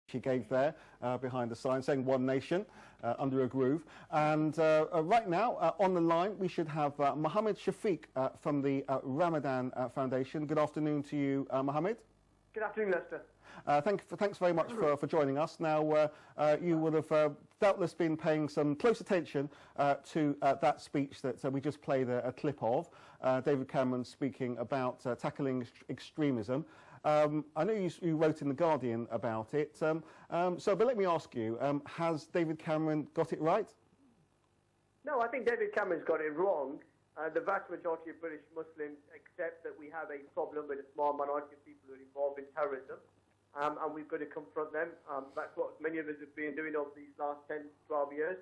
she gave there behind the sign saying One Nation under a groove. And right now on the line we should have Mohammed Shafiq from the Ramadhan Foundation. Good afternoon to you, Mohammed. Good afternoon, Lester. Thanks very much for joining us. Now, you would have doubtless been paying some close attention to that speech that we just played a clip of, David Cameron speaking about tackling extremism. I know you wrote in The Guardian about it, but let me ask you, has David Cameron got it right? No, I think David Cameron's got it wrong. The vast majority of British Muslims accept that we have a problem with a small minority of people who are involved in terrorism, and we've got to confront them. That's what many of us have been doing over these last 10, 12 years.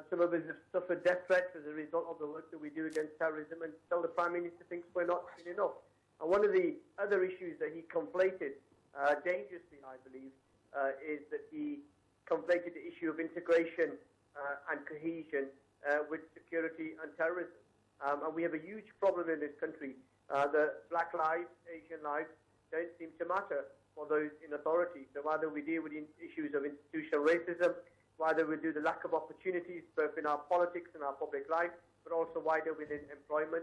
Some of us have suffered death threats as a result of the work that we do against terrorism, and still the Prime Minister thinks we're not doing enough. And one of the other issues that he conflated, dangerously I believe, is that he conflated the issue of integration and cohesion with security and terrorism. And we have a huge problem in this country. The black lives, Asian lives, don't seem to matter for those in authority. So whether we deal with the issues of institutional racism, whether we do the lack of opportunities both in our politics and our public life, but also wider within employment,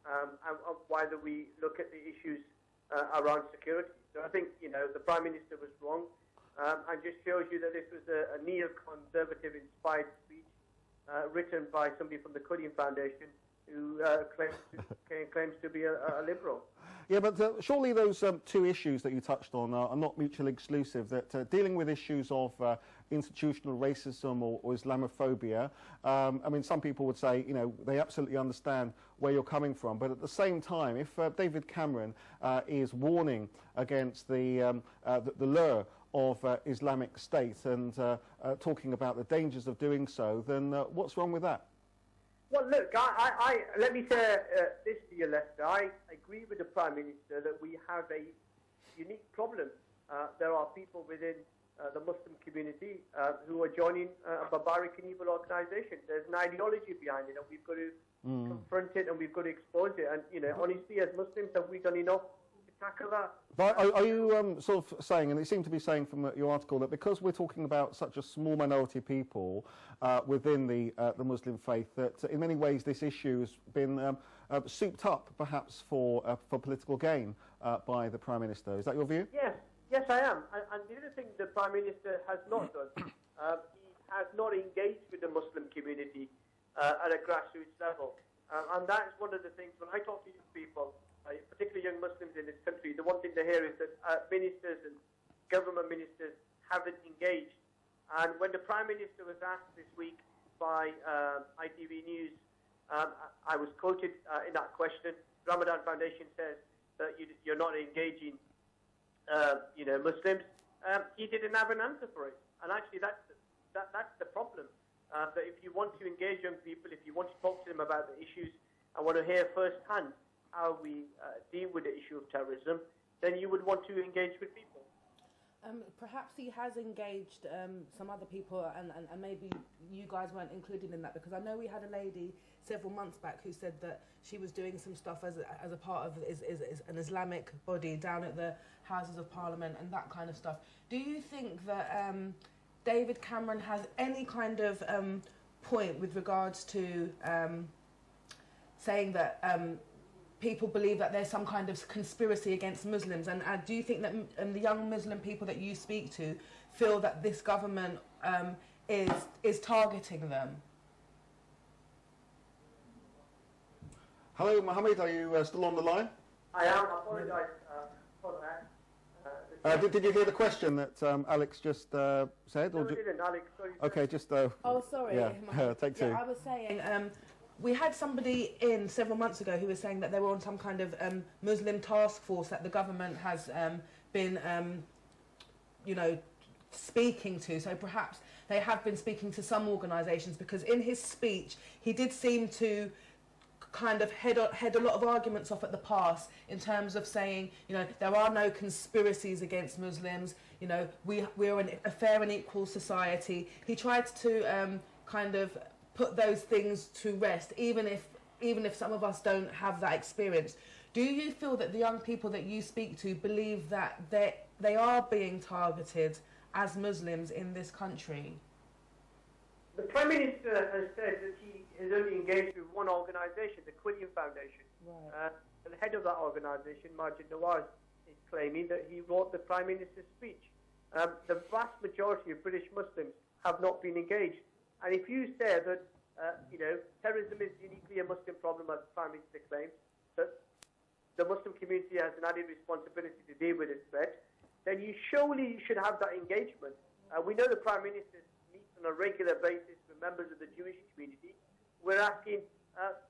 and whether we look at the issues around security. So I think, the Prime Minister was wrong, and just shows you that this was a neoconservative inspired speech written by somebody from the Ramadhan Foundation who claims to be a liberal. Yeah, but surely those two issues that you touched on are not mutually exclusive, that dealing with issues of institutional racism or Islamophobia, I mean, some people would say, they absolutely understand where you're coming from, but at the same time, if David Cameron is warning against the lure of Islamic State and talking about the dangers of doing so, then what's wrong with that? Well, look, let me say this to you, Lester. I agree with the Prime Minister that we have a unique problem. There are people within the Muslim community who are joining a barbaric and evil organisation. There's an ideology behind it, and we've got to confront it, and we've got to expose it. And, honestly, as Muslims, have we done enough to tackle that? But are you sort of saying, and it seemed to be saying from your article, that because we're talking about such a small minority of people within the Muslim faith, that in many ways this issue has been souped up, perhaps for political gain by the Prime Minister? Is that your view? Yes, I am. And the other thing the Prime Minister has not done, he has not engaged with the Muslim community at a grassroots level. And that's one of the things, when I talk to young people, particularly young Muslims in this country, the one thing they hear is that ministers and government ministers haven't engaged. And when the Prime Minister was asked this week by ITV News, I was quoted in that question. Ramadhan Foundation says that you're not engaging Muslims. He didn't have an answer for it. And actually that's the problem. That if you want to engage young people, if you want to talk to them about the issues and want to hear firsthand how we deal with the issue of terrorism, then you would want to engage with people. Perhaps he has engaged some other people, and maybe you guys weren't included in that, because I know we had a lady several months back who said that she was doing some stuff as a part of an Islamic body down at the Houses of Parliament and that kind of stuff. Do you think that David Cameron has any kind of point with regards to saying that people believe that there's some kind of conspiracy against Muslims, and do you think that the young Muslim people that you speak to feel that this government is targeting them? Hello, Mohammed, are you still on the line? I am. I apologise for that. Did you hear the question that Alex just said? No, I didn't, Alex. Sorry. Okay, just... oh, sorry. Yeah, take two. Yeah, I was saying... we had somebody in several months ago who was saying that they were on some kind of Muslim task force that the government has been, speaking to. So perhaps they have been speaking to some organisations, because in his speech he did seem to kind of head a lot of arguments off at the pass in terms of saying, there are no conspiracies against Muslims, we're a fair and equal society. He tried to kind of put those things to rest, even if some of us don't have that experience. Do you feel that the young people that you speak to believe that they are being targeted as Muslims in this country? The Prime Minister has said that he has only engaged with one organisation, the Quilliam Foundation. Right. The head of that organisation, Majid Nawaz, is claiming that he wrote the Prime Minister's speech. The vast majority of British Muslims have not been engaged. And if you say that, terrorism is uniquely a Muslim problem, as the Prime Minister claims, that the Muslim community has an added responsibility to deal with this threat, then you surely should have that engagement. We know the Prime Minister meets on a regular basis with members of the Jewish community. We're asking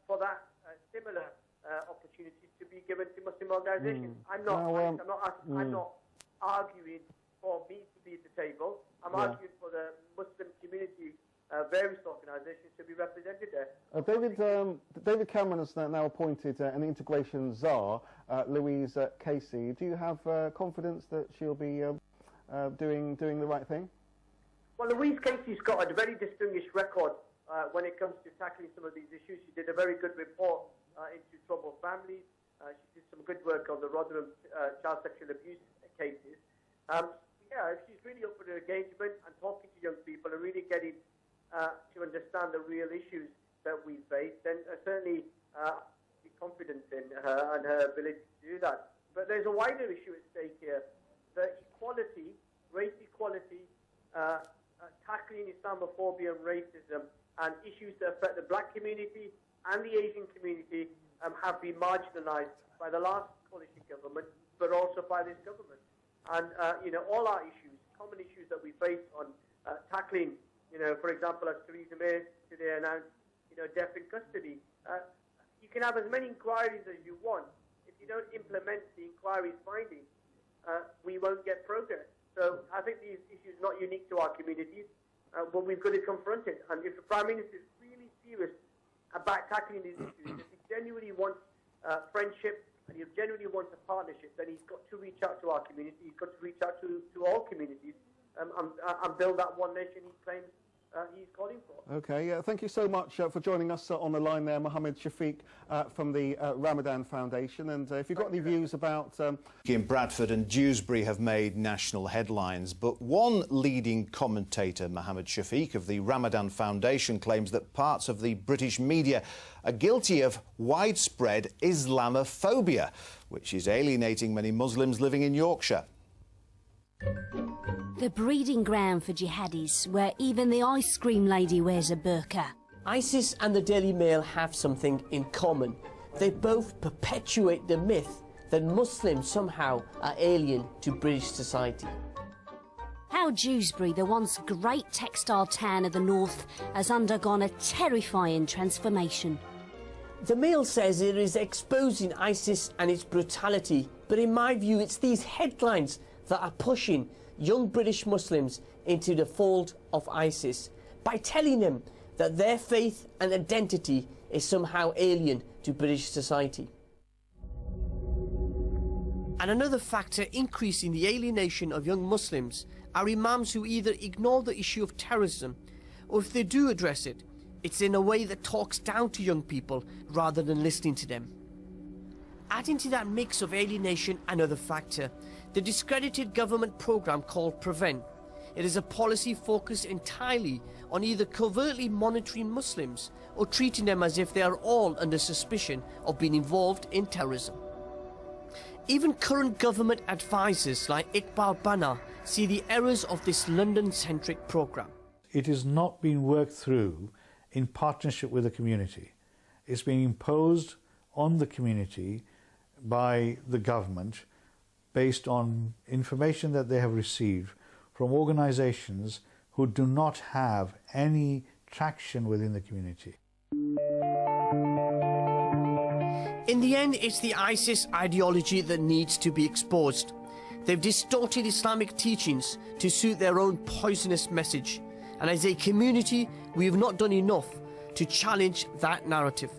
for that similar opportunities to be given to Muslim organisations. I'm not arguing for me to be at the table. I'm arguing for the Muslim community, various organisations to be represented there. David Cameron has now appointed an integration czar, Louise Casey. Do you have confidence that she'll be doing the right thing? Well, Louise Casey's got a very distinguished record when it comes to tackling some of these issues. She did a very good report into troubled families. She did some good work on the Rotherham child sexual abuse cases. If she's really up for the engagement and talking to young people and really getting to understand the real issues that we face, then certainly be confident in her and her ability to do that. But there's a wider issue at stake here. The equality, race equality, tackling Islamophobia and racism and issues that affect the black community and the Asian community have been marginalised by the last coalition government, but also by this government. And, all our issues, common issues that we face on tackling, for example, as Theresa May today announced, death in custody. You can have as many inquiries as you want. If you don't implement the inquiry's findings, we won't get progress. So I think these issues are not unique to our communities, but we've got to confront it. And if the Prime Minister is really serious about tackling these issues, if he genuinely wants friendship and he genuinely wants a partnership, then he's got to reach out to our community, he's got to reach out to all communities and build that one nation he claims he's calling for. Okay, thank you so much for joining us on the line there, Mohammed Shafiq from the Ramadhan Foundation. And if you've got any views about... In Bradford and Dewsbury have made national headlines, but one leading commentator, Mohammed Shafiq of the Ramadhan Foundation, claims that parts of the British media are guilty of widespread Islamophobia, which is alienating many Muslims living in Yorkshire. The breeding ground for jihadis, where even the ice cream lady wears a burqa. ISIS and the Daily Mail have something in common. They both perpetuate the myth that Muslims somehow are alien to British society. How Dewsbury, the once great textile town of the north, has undergone a terrifying transformation. The Mail says it is exposing ISIS and its brutality, but in my view it's these headlines that are pushing young British Muslims into the fold of ISIS by telling them that their faith and identity is somehow alien to British society. And another factor increasing the alienation of young Muslims are imams who either ignore the issue of terrorism, or if they do address it, it's in a way that talks down to young people rather than listening to them. Adding to that mix of alienation, another factor, the discredited government programme called Prevent. It is a policy focused entirely on either covertly monitoring Muslims or treating them as if they are all under suspicion of being involved in terrorism. Even current government advisers like Iqbal Bana see the errors of this London-centric programme. It is not being worked through in partnership with the community. It's being imposed on the community by the government based on information that they have received from organisations who do not have any traction within the community. In the end, it's the ISIS ideology that needs to be exposed. They've distorted Islamic teachings to suit their own poisonous message. And as a community, we have not done enough to challenge that narrative.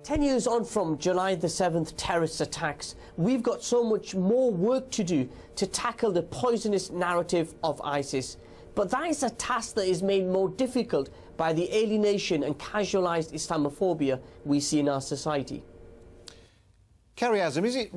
10 years on from July the 7th terrorist attacks, we've got so much more work to do to tackle the poisonous narrative of ISIS. But that is a task that is made more difficult by the alienation and casualised Islamophobia we see in our society. Kerry Azam, is it